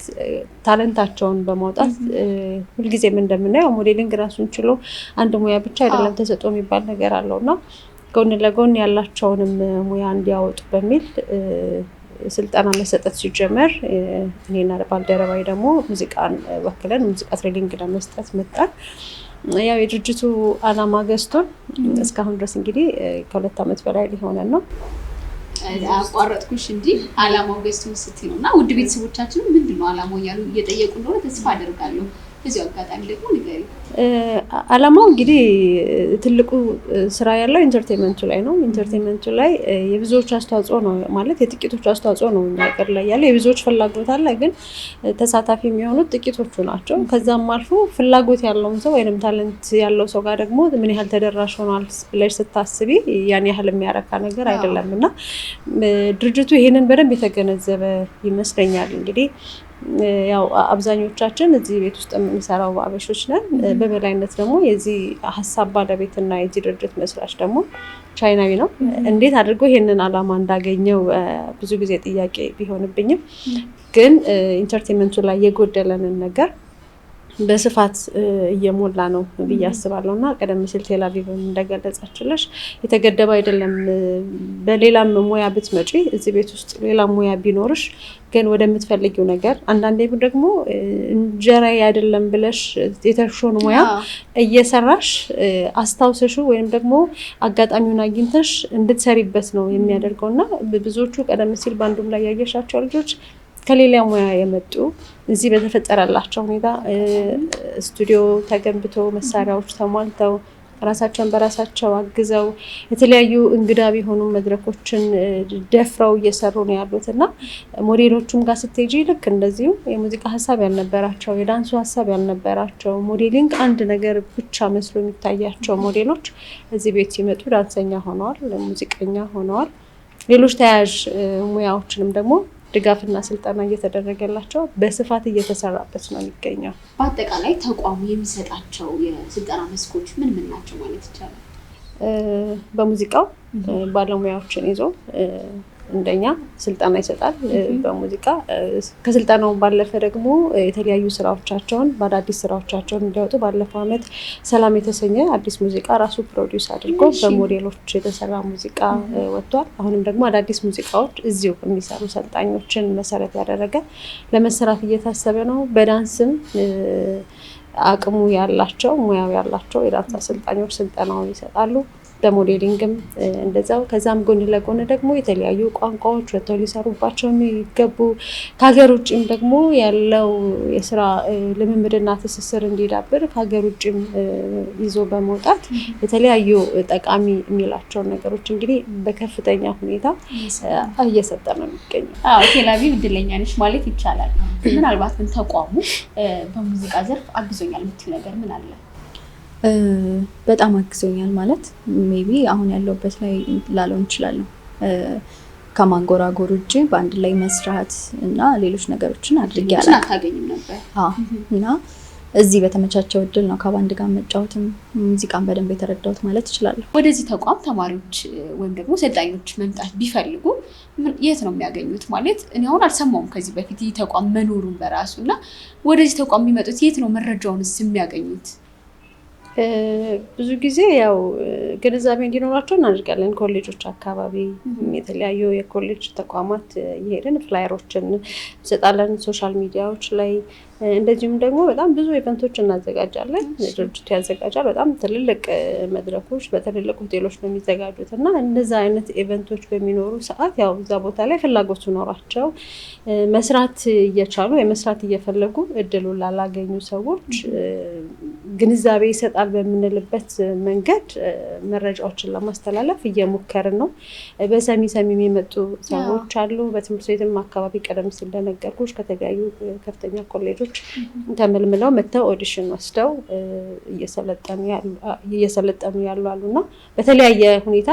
F: ታለንታቸውን በማውጣት ሁልጊዜም እንደምናየው ሞዴሊንግ ራሱን ችሎ አንድ ሙያ ብቻ አይደለም፣ ተሰጥኦ የሚባል ነገር አለውና ጎን ለጎን ያላቸውንም ሙያ እንዲያወጡ በሚል ስልጠና መሰጠት ሲጀመር እኔና ባልደረባዬ ደግሞ ሙዚቃን ወክለን ሙዚቃ ትሬኒንግ ለመስጠት መጣን። ያው የድርጅቱ አላማ ገዝቶን እስካሁን ድረስ እንግዲህ ከ2 ዓመት በላይ ሊሆነን ነው።
B: አቋረጥኩሽ እንጂ አላማው ገዝቶን ስትይ ነውና ውድ ቤተሰቦቻችን ምንድነው አላማው እያሉ እየጠየቁ እንደሆነ ተስፋ አደርጋለሁ። እዚህ አጋጣሚ ደግሞ ንገሪ።
F: አላማው እንግዲህ ትልቁ ስራ ያለው ኢንተርቴይንመንቱ ላይ ነው። ኢንተርቴይንመንቱ ላይ የብዙዎች አስተዋጽኦ ነው ማለት የጥቂቶች አስተዋጽኦ ነው ነገር ላይ ያለው። የብዙዎች ፍላጎት አለ፣ ግን ተሳታፊ የሚሆኑት ጥቂቶቹ ናቸው። ከዛም አልፎ ፍላጎት ያለውን ሰው ወይንም ታለንት ያለው ሰው ጋር ደግሞ ምን ያህል ተደራሽ ሆኗል ብለሽ ስታስቢ ያን ያህል የሚያረካ ነገር አይደለምና ድርጅቱ ይሄንን በደንብ የተገነዘበ ይመስለኛል። እንግዲህ ያው አብዛኞቻችን እዚህ ቤት ውስጥ የምንሰራው አበሾች ነን። በበላይነት ደግሞ የዚህ ሀሳብ ባለቤትና የዚህ ድርጅት መስራች ደግሞ ቻይናዊ ነው። እንዴት አድርጎ ይሄንን አላማ እንዳገኘው ብዙ ጊዜ ጥያቄ ቢሆንብኝም ግን ኢንተርቴይንመንቱ ላይ የጎደለንን ነገር በስፋት እየሞላ ነው ብዬ አስባለሁ እና ቀደም ሲል ቴል አቪቭም እንደገለጸችልሽ የተገደበ አይደለም። በሌላም ሙያ ብትመጪ እዚህ ቤት ውስጥ ሌላ ሙያ ቢኖርሽ ግን ወደምትፈልጊው ነገር አንዳንዴ ደግሞ እንጀራዬ አይደለም ብለሽ የተሾነ ሙያ እየሰራሽ አስታውሰሽው ወይም ደግሞ አጋጣሚውን አግኝተሽ እንድትሰሪበት ነው የሚያደርገውና ብዙዎቹ ቀደም ሲል ባንዱም ላይ ያየሻቸው ልጆች ከሌላ ሙያ የመጡ እዚህ በተፈጠረላቸው ሁኔታ ስቱዲዮ ተገንብቶ መሳሪያዎች ተሟልተው ራሳቸውን በራሳቸው አግዘው የተለያዩ እንግዳ ቢሆኑ መድረኮችን ደፍረው እየሰሩ ነው ያሉትና ሞዴሎቹም ጋር ስትሄጂ ልክ እንደዚሁ የሙዚቃ ሀሳብ ያልነበራቸው የዳንሱ ሀሳብ ያልነበራቸው ሞዴሊንግ አንድ ነገር ብቻ መስሎ የሚታያቸው ሞዴሎች እዚህ ቤት ሲመጡ ዳንሰኛ ሆነዋል፣ ሙዚቀኛ ሆነዋል። ሌሎች ተያያዥ ሙያዎችንም ደግሞ ድጋፍና ስልጠና እየተደረገላቸው በስፋት እየተሰራበት ነው የሚገኘው።
B: በአጠቃላይ ተቋሙ የሚሰጣቸው የስልጠና መስኮች ምን ናቸው ማለት ይቻላል?
F: በሙዚቃው ባለሙያዎችን ይዞ እንደኛ ስልጠና ይሰጣል። በሙዚቃ ከስልጠናው ባለፈ ደግሞ የተለያዩ ስራዎቻቸውን በአዳዲስ ስራዎቻቸውን እንዲያወጡ ባለፈው ዓመት ሰላም የተሰኘ አዲስ ሙዚቃ ራሱ ፕሮዲውስ አድርጎ በሞዴሎች የተሰራ ሙዚቃ ወጥቷል። አሁንም ደግሞ አዳዲስ ሙዚቃዎች እዚሁ የሚሰሩ ሰልጣኞችን መሰረት ያደረገ ለመሰራት እየታሰበ ነው። በዳንስም አቅሙ ያላቸው ሙያው ያላቸው የዳንስ አሰልጣኞች ስልጠናውን ይሰጣሉ። በሞዴሊንግም እንደዛው። ከዛም ጎን ለጎን ደግሞ የተለያዩ ቋንቋዎች ወጥተው ሊሰሩባቸው የሚገቡ ከሀገር ውጭም ደግሞ ያለው የስራ ልምምድና ትስስር እንዲዳብር ከሀገር ውጭም ይዞ በመውጣት የተለያዩ ጠቃሚ የሚላቸውን ነገሮች እንግዲህ በከፍተኛ ሁኔታ እየሰጠ ነው የሚገኘው።
B: ቴል አቪቭ እድለኛ ነች ማለት ይቻላል። ምናልባት ግን ተቋሙ በሙዚቃ ዘርፍ አግዞኛል የምትይው ነገር ምን አለ?
E: በጣም አግዞኛል ማለት ሜቢ አሁን ያለውበት ላይ ላልሆን እችላለሁ። ከማንጎራጎር ውጭ በአንድ ላይ መስራት እና ሌሎች ነገሮችን አድርጌያለሁ።
B: አታገኝም ነበር?
E: እና እዚህ በተመቻቸው እድል ነው ከባንድ ጋር መጫወትም ሙዚቃን በደንብ የተረዳሁት ማለት እችላለሁ።
B: ወደዚህ ተቋም ተማሪዎች ወይም ደግሞ ሰልጣኞች መምጣት ቢፈልጉ የት ነው የሚያገኙት? ማለት እኔ አሁን አልሰማሁም ከዚህ በፊት ይህ ተቋም መኖሩን በራሱ እና ወደዚህ ተቋም የሚመጡት የት ነው መረጃውንስ የሚያገኙት? ብዙ ጊዜ ያው ግንዛቤ እንዲኖራቸው እናደርጋለን። ኮሌጆች አካባቢ የተለያዩ የኮሌጅ ተቋማት እየሄድን ፍላየሮችን እንሰጣለን። ሶሻል ሚዲያዎች ላይ እንደዚሁም ደግሞ በጣም ብዙ ኢቨንቶች እናዘጋጃለን። ድርጅቱ ያዘጋጃል። በጣም ትልልቅ መድረኮች በትልልቅ ሆቴሎች ነው የሚዘጋጁት እና እነዛ አይነት ኢቨንቶች በሚኖሩ ሰዓት ያው እዛ ቦታ ላይ ፍላጎቱ ኖራቸው መስራት እየቻሉ የመስራት እየፈለጉ እድሉን ላላገኙ ሰዎች ግንዛቤ ይሰጣል በምንልበት መንገድ መረጃዎችን ለማስተላለፍ እየሞከርን ነው። በሰሚ የሚመጡ ሰዎች አሉ። በትምህርት ቤትም አካባቢ ቀደም ሲል እንደነገርኩሽ ከተለያዩ ከፍተኛ ኮሌጆች ተመልምለው መጥተው ኦዲሽን ወስደው እየሰለጠኑ ያሉ አሉና በተለያየ ሁኔታ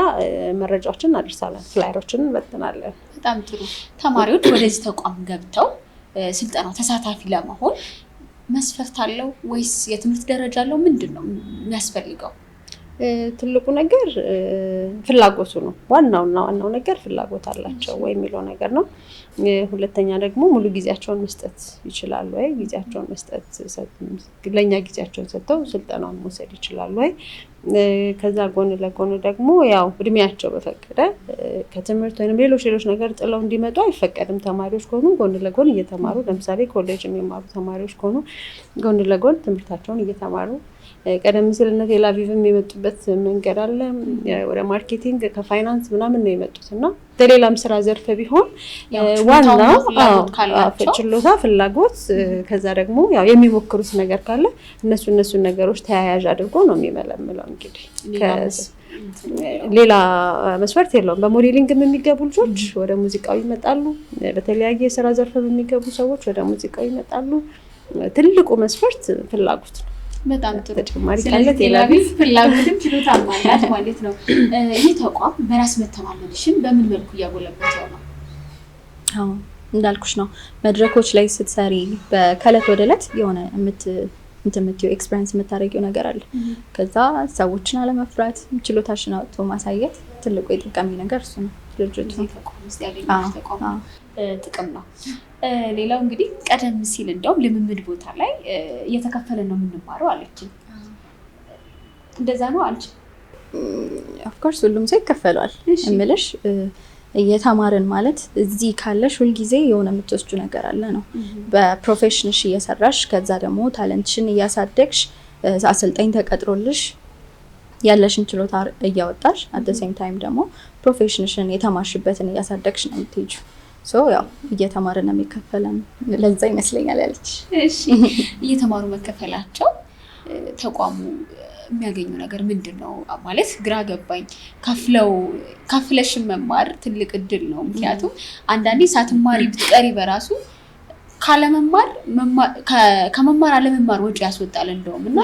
B: መረጃዎችን እናደርሳለን፣ ፍላየሮችን እንበትናለን። በጣም ጥሩ። ተማሪዎች ወደዚህ ተቋም ገብተው ስልጠናው ተሳታፊ ለመሆን መስፈርት አለው ወይስ የትምህርት ደረጃ አለው? ምንድን ነው የሚያስፈልገው?
F: ትልቁ ነገር ፍላጎቱ ነው። ዋናው ነገር ፍላጎት አላቸው ወይ የሚለው ነገር ነው። ሁለተኛ ደግሞ ሙሉ ጊዜያቸውን መስጠት ይችላሉ ወይ? ጊዜያቸውን መስጠት ለኛ ጊዜያቸውን ሰጥተው ስልጠናውን መውሰድ ይችላሉ ወይ? ከዛ ጎን ለጎን ደግሞ ያው እድሜያቸው በፈቀደ ከትምህርት ወይም ሌሎች ነገር ጥለው እንዲመጡ አይፈቀድም። ተማሪዎች ከሆኑ ጎን ለጎን እየተማሩ ለምሳሌ ኮሌጅ የሚማሩ ተማሪዎች ከሆኑ ጎን ለጎን ትምህርታቸውን እየተማሩ ቀደም ሲል እነ ቴል አቪቭም የመጡበት መንገድ አለ። ወደ ማርኬቲንግ ከፋይናንስ ምናምን ነው የመጡት እና በሌላም ስራ ዘርፍ ቢሆን ዋናው ችሎታ፣ ፍላጎት ከዛ ደግሞ ያው የሚሞክሩት ነገር ካለ እነሱን ነገሮች ተያያዥ አድርጎ ነው የሚመለምለው። እንግዲህ ሌላ መስፈርት የለውም። በሞዴሊንግም የሚገቡ ልጆች ወደ ሙዚቃው ይመጣሉ። በተለያየ የስራ ዘርፍ የሚገቡ ሰዎች ወደ ሙዚቃው ይመጣሉ። ትልቁ መስፈርት ፍላጎት ነው።
B: በጣም ጥሩ።
F: ተጨማሪ
B: ካለ ቴል አቪቭ ፍላጎትም ችሎታም አላት ማለት ነው። ይህ ተቋም በራስ መተማመንሽን በምን መልኩ እያጎለበተው ነው?
E: እንዳልኩሽ ነው። መድረኮች ላይ ስትሰሪ ከእለት ወደ እለት የሆነ የምትምትዩ ኤክስፒሪየንስ የምታደርጊው ነገር አለ። ከዛ ሰዎችን አለመፍራት፣ ችሎታሽን አውጥቶ ማሳየት ትልቁ የጠቃሚ ነገር እሱ ነው። ድርጅቱ
B: ተቋም ውስጥ ያገኘሽ ተቋም ጥቅም ነው። ሌላው እንግዲህ ቀደም ሲል እንደውም ልምምድ ቦታ ላይ እየተከፈለ ነው የምንማረው አለችን። እንደዛ ነው አንቺ?
E: ኦፍኮርስ ሁሉም ሰው ይከፈለዋል እምልሽ እየተማርን ማለት እዚህ ካለሽ ሁልጊዜ የሆነ የምትወስጁ ነገር አለ ነው። በፕሮፌሽንሽ እየሰራሽ ከዛ ደግሞ ታለንትሽን እያሳደግሽ አሰልጣኝ ተቀጥሮልሽ ያለሽን ችሎታ እያወጣሽ አት ሴም ታይም ደግሞ ፕሮፌሽንሽን የተማርሽበትን እያሳደግሽ ነው የምትሄጂው። ሶ ያው እየተማርን ነው የሚከፈለን ለዛ ይመስለኛል ያለች።
B: እሺ እየተማሩ መከፈላቸው ተቋሙ የሚያገኘው ነገር ምንድነው ማለት ግራ ገባኝ። ከፍለሽን መማር ትልቅ እድል ነው። ምክንያቱም አንዳንዴ ሳትማሪ ብትቀሪ በራሱ ከመማር አለመማር ወጪ ያስወጣል እንደውም እና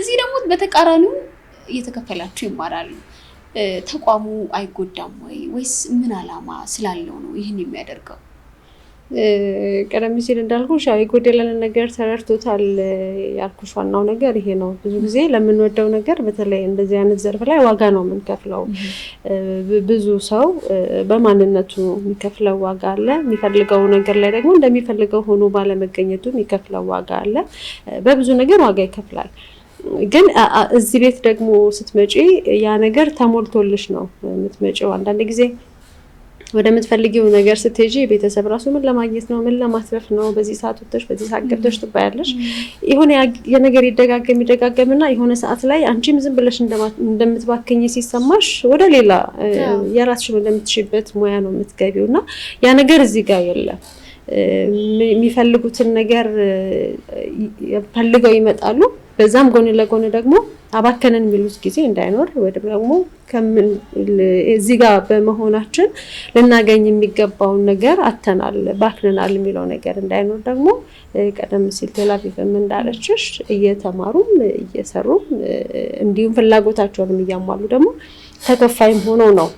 B: እዚህ ደግሞ በተቃራኒው እየተከፈላቸው ይማራሉ። ተቋሙ አይጎዳም ወይስ ምን አላማ ስላለው ነው ይህን የሚያደርገው?
F: ቀደም ሲል እንዳልኩሽ ያው የጎደለንን ነገር ተረድቶታል ያልኩሽ ዋናው ነገር ይሄ ነው። ብዙ ጊዜ ለምንወደው ነገር በተለይ እንደዚህ አይነት ዘርፍ ላይ ዋጋ ነው የምንከፍለው። ብዙ ሰው በማንነቱ የሚከፍለው ዋጋ አለ። የሚፈልገው ነገር ላይ ደግሞ እንደሚፈልገው ሆኖ ባለመገኘቱ የሚከፍለው ዋጋ አለ። በብዙ ነገር ዋጋ ይከፍላል። ግን እዚህ ቤት ደግሞ ስትመጪ ያ ነገር ተሞልቶልሽ ነው የምትመጪው። አንዳንድ ጊዜ ወደ ምትፈልጊው ነገር ስትሄጂ ቤተሰብ ራሱ ምን ለማግኘት ነው ምን ለማትረፍ ነው በዚህ ሰዓት ወጥተሽ በዚህ ሰዓት ገብተሽ ትባያለሽ። የሆነ የነገር ይደጋገምና የሆነ ሰዓት ላይ አንቺም ዝም ብለሽ እንደምትባከኝ ሲሰማሽ ወደ ሌላ የራስሽን እንደምትሽበት ሙያ ነው የምትገቢውና ያ ነገር እዚህ ጋር የለም። የሚፈልጉትን ነገር ፈልገው ይመጣሉ። በዛም ጎን ለጎን ደግሞ አባከነን የሚሉት ጊዜ እንዳይኖር ወይ ደግሞ እዚህ ጋር በመሆናችን ልናገኝ የሚገባውን ነገር አተናል ባክነናል የሚለው ነገር እንዳይኖር ደግሞ ቀደም ሲል ቴላቪቭም እንዳለችሽ እየተማሩም እየሰሩም እንዲሁም ፍላጎታቸውንም እያሟሉ ደግሞ ተከፋይም ሆነው ነው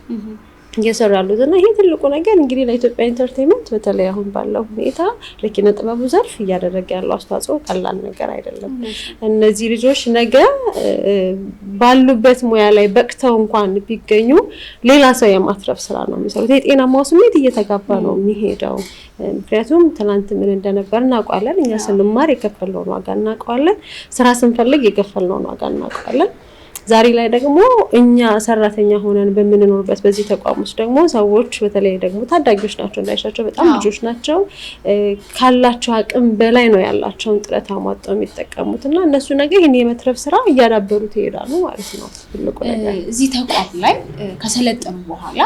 F: እየሰሩ ያሉት እና ይሄ ትልቁ ነገር እንግዲህ ለኢትዮጵያ ኢንተርቴይንመንት በተለይ አሁን ባለው ሁኔታ ለኪነ ጥበቡ ዘርፍ እያደረገ ያለው አስተዋጽኦ ቀላል ነገር አይደለም። እነዚህ ልጆች ነገ ባሉበት ሙያ ላይ በቅተው እንኳን ቢገኙ ሌላ ሰው የማትረፍ ስራ ነው የሚሰሩት። የጤናማው ስሜት እየተጋባ ነው የሚሄደው። ምክንያቱም ትናንት ምን እንደነበር እናውቃለን። እኛ ስንማር የከፈልነውን ዋጋ እናውቃለን። ስራ ስንፈልግ የከፈልነውን ዋጋ እናውቃለን። ዛሬ ላይ ደግሞ እኛ ሰራተኛ ሆነን በምንኖርበት በዚህ ተቋም ውስጥ ደግሞ ሰዎች በተለይ ደግሞ ታዳጊዎች ናቸው እንዳይሻቸው በጣም ልጆች ናቸው። ካላቸው አቅም በላይ ነው ያላቸውን ጥረት አሟጠው የሚጠቀሙት እና እነሱ ነገር ይሄን የመትረፍ ስራ እያዳበሩት ይሄዳሉ ማለት ነው። ትልቁ ነገር
B: እዚህ ተቋም ላይ ከሰለጠኑ በኋላ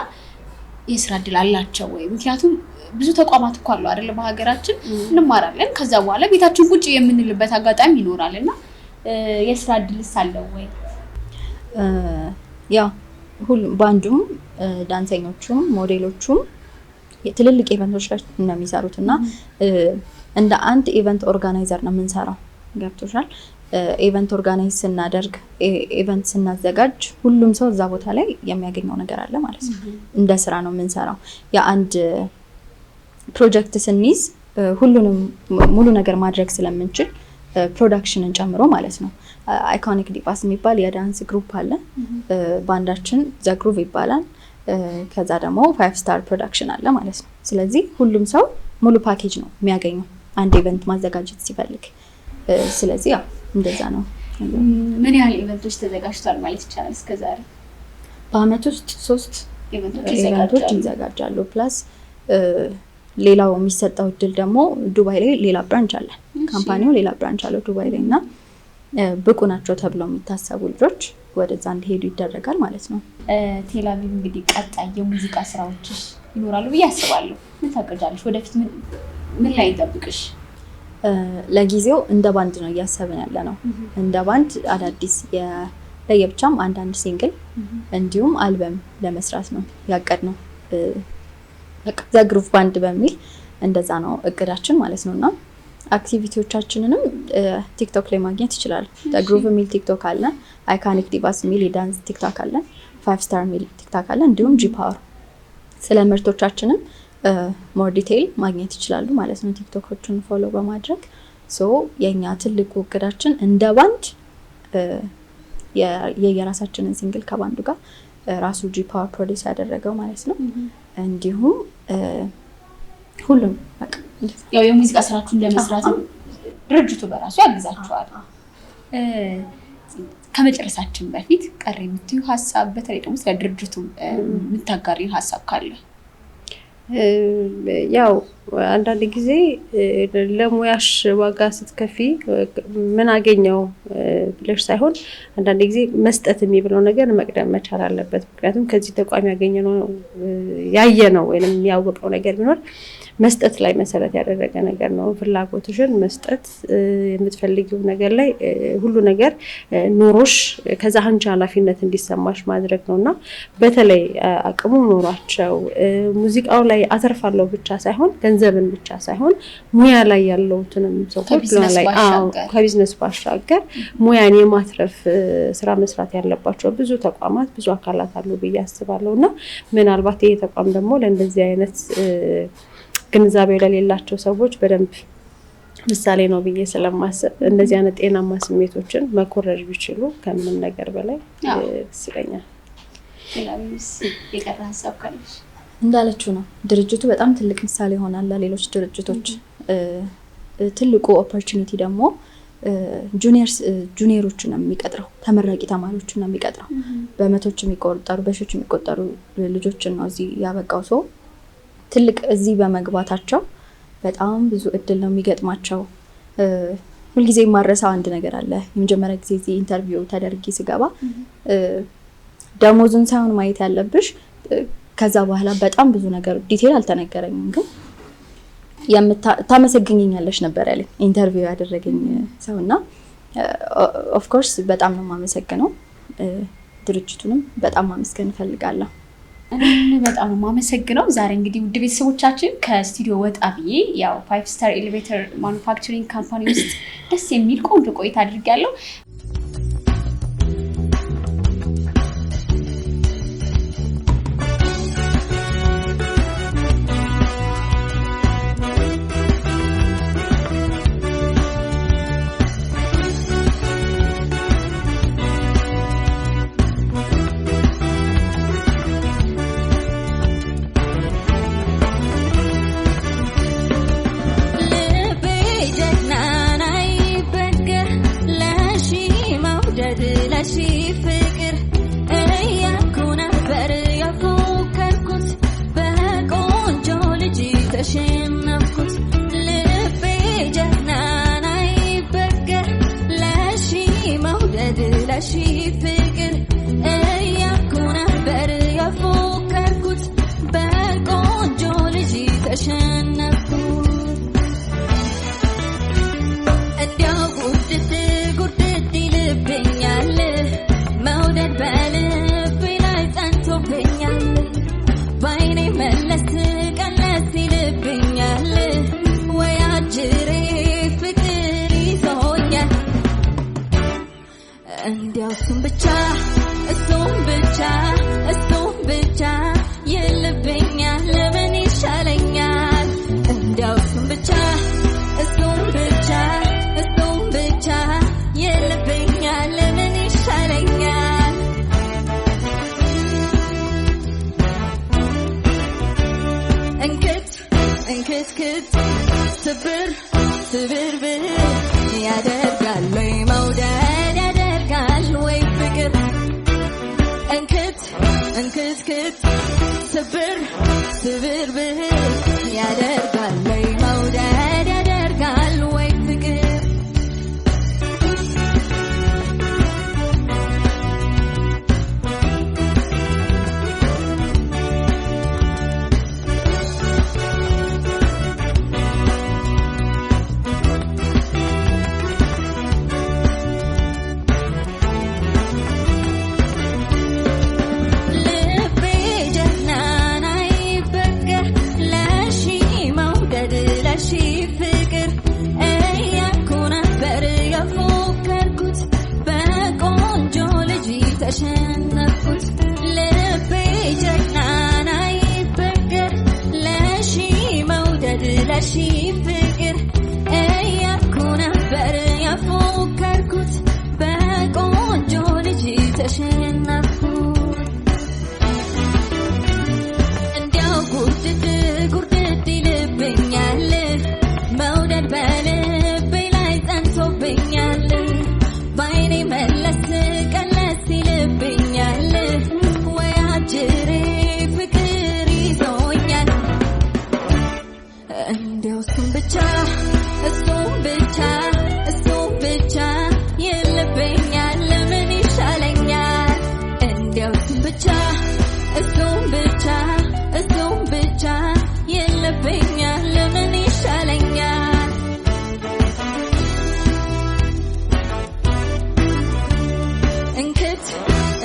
B: የስራ እድል አላቸው ወይ? ምክንያቱም ብዙ ተቋማት እኮ አሉ አይደል በሀገራችን እንማራለን ከዛ በኋላ ቤታችን ቁጭ የምንልበት አጋጣሚ ይኖራልና የስራ እድልስ አለው ወይ?
E: ያው ሁሉም ባንዱም ዳንሰኞቹም ሞዴሎቹም ትልልቅ ኢቨንቶች ላይ ነው የሚሰሩት እና እንደ አንድ ኢቨንት ኦርጋናይዘር ነው የምንሰራው። ገብቶሻል? ኢቨንት ኦርጋናይዝ ስናደርግ ኢቨንት ስናዘጋጅ ሁሉም ሰው እዛ ቦታ ላይ የሚያገኘው ነገር አለ ማለት ነው። እንደ ስራ ነው የምንሰራው። የአንድ ፕሮጀክት ስንይዝ ሁሉንም ሙሉ ነገር ማድረግ ስለምንችል ፕሮዳክሽንን ጨምሮ ማለት ነው። አይኮኒክ ዲቫስ የሚባል የዳንስ ግሩፕ አለ። ባንዳችን ዘ ግሩቭ ይባላል። ከዛ ደግሞ 5 ስታር ፕሮዳክሽን አለ ማለት ነው። ስለዚህ ሁሉም ሰው ሙሉ ፓኬጅ ነው የሚያገኘው አንድ ኢቨንት ማዘጋጀት ሲፈልግ። ስለዚህ ያው እንደዛ ነው።
B: ምን ያህል ኢቨንቶች ተዘጋጅቷል ማለት ይቻላል እስከዛሬ?
E: በአመት ውስጥ 3 ኢቨንቶች ይዘጋጃሉ። ፕላስ ሌላው የሚሰጠው እድል ደግሞ ዱባይ ላይ ሌላ ብራንች አለ። ካምፓኒው ሌላ ብራንች አለው ዱባይ ላይ እና ብቁ ናቸው ተብለው የሚታሰቡ ልጆች ወደዛ እንዲሄዱ ይደረጋል ማለት ነው።
B: ቴላቪቭ እንግዲህ ቀጣይ የሙዚቃ ስራዎች ይኖራሉ ብዬ አስባለሁ። ምን ታቀጃለሽ? ወደፊት ምን ላይ ይጠብቅሽ?
E: ለጊዜው እንደ ባንድ ነው እያሰብን ያለ ነው። እንደ ባንድ አዳዲስ ለየብቻም አንዳንድ ሲንግል እንዲሁም አልበም ለመስራት ነው ያቀድነው። ዘ ግሩቭ ባንድ በሚል እንደዛ ነው እቅዳችን ማለት ነውና አክቲቪቲዎቻችንንም ቲክቶክ ላይ ማግኘት ይችላል። ዘ ግሩቭ ሚል ቲክቶክ አለ፣ አይኮኒክ ዲቫስ ሚል የዳንስ ቲክቶክ አለ፣ 5 ስታር ሚል ቲክቶክ አለ፣ እንዲሁም ጂ ፓወር። ስለ ምርቶቻችንም ሞር ዲቴይል ማግኘት ይችላሉ ማለት ነው ቲክቶኮቹን ፎሎ በማድረግ። ሶ የኛ ትልቁ እቅዳችን እንደ ባንድ የየራሳችንን ሲንግል ከባንዱ ጋር ራሱ ጂ ፓወር ፕሮዲዩስ ያደረገው ማለት ነው። እንዲሁም ሁሉም በቃ
B: ያው የሙዚቃ ስራችሁን ለመስራት ድርጅቱ በራሱ ያግዛችኋል። ከመጨረሳችን በፊት ቀሪ የምትዩ ሀሳብ በተለይ ደግሞ ስለ ድርጅቱ የምታጋሪ ሀሳብ ካለ?
F: ያው አንዳንድ ጊዜ ለሙያሽ ዋጋ ስትከፊ ምን አገኘው ብለሽ ሳይሆን አንዳንድ ጊዜ መስጠት የሚብለው ነገር መቅደም መቻል አለበት። ምክንያቱም ከዚህ ተቋም ያየነው ወይንም የሚያወቀው ነገር ቢኖር መስጠት ላይ መሰረት ያደረገ ነገር ነው። ፍላጎትሽን መስጠት የምትፈልጊው ነገር ላይ ሁሉ ነገር ኖሮሽ ከዛ አንቺ ኃላፊነት እንዲሰማሽ ማድረግ ነውና በተለይ አቅሙ ኖሯቸው ሙዚቃው ላይ አተርፋለሁ ብቻ ሳይሆን ገንዘብን ብቻ ሳይሆን ሙያ ላይ ያለውትንም ሰው ከቢዝነስ ባሻገር ሙያን የማትረፍ ስራ መስራት ያለባቸው ብዙ ተቋማት ብዙ አካላት አሉ ብዬ አስባለሁና ምናልባት ይሄ ተቋም ደግሞ ለእንደዚህ አይነት ግንዛቤ ለሌላቸው ሰዎች በደንብ ምሳሌ ነው ብዬ ስለማስብ እንደዚህ አይነት ጤናማ ስሜቶችን መኮረጅ ቢችሉ ከምንም ነገር በላይ ደስ ይለኛል።
B: የቀረ ሀሳብ ካለሽ?
E: እንዳለችው ነው ድርጅቱ በጣም ትልቅ ምሳሌ ይሆናል ለሌሎች ድርጅቶች። ትልቁ ኦፖርቹኒቲ ደግሞ ጁኒየሮችን ነው የሚቀጥረው፣ ተመራቂ ተማሪዎችን ነው የሚቀጥረው። በመቶች የሚቆጠሩ በሺዎች የሚቆጠሩ ልጆችን ነው እዚህ ያበቃው ሰው ትልቅ እዚህ በመግባታቸው በጣም ብዙ እድል ነው የሚገጥማቸው። ሁልጊዜ የማረሳው አንድ ነገር አለ። የመጀመሪያ ጊዜ እዚህ ኢንተርቪው ተደርጊ ስገባ ደሞዙን ሳይሆን ማየት ያለብሽ ከዛ በኋላ በጣም ብዙ ነገር ዲቴል አልተነገረኝም፣ ግን ታመሰግኝኛለሽ ነበር ያለኝ ኢንተርቪው ያደረገኝ ሰውና ኦፍ ኮርስ በጣም ነው የማመሰግነው። ድርጅቱንም በጣም ማመስገን እፈልጋለሁ።
B: እኔ በጣም ነው የማመሰግነው። ዛሬ እንግዲህ ውድ ቤተሰቦቻችን ከስቱዲዮ ወጣ ብዬ ያው 5 ስታር ኤሌቬተር ማኑፋክቸሪንግ ካምፓኒ ውስጥ ደስ የሚል ቆንጆ ቆይታ አድርጌያለሁ።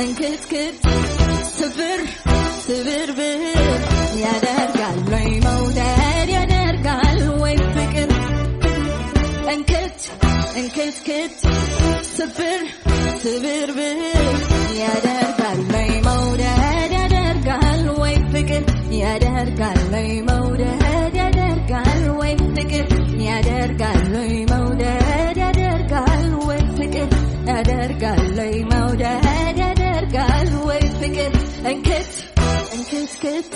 G: እንክትክት ስብር ስብርብር ያደርጋል ወይ መውደድ ያደርጋል ወይ ፍቅር እንክት እንክትክት ስብር ስብርብር ያደርጋል ወይ መውደድ ያደርጋል ወይ ፍቅር ያደርጋል ወይ መውደድ ያደርጋል ወይ ፍቅር ያደርጋል ወይ መውደድ ያደርጋል ወይ ፍቅር ያደርጋል ወይ መውደድ ያደርጋል ወይ ፍቅር እንክት እንክትክት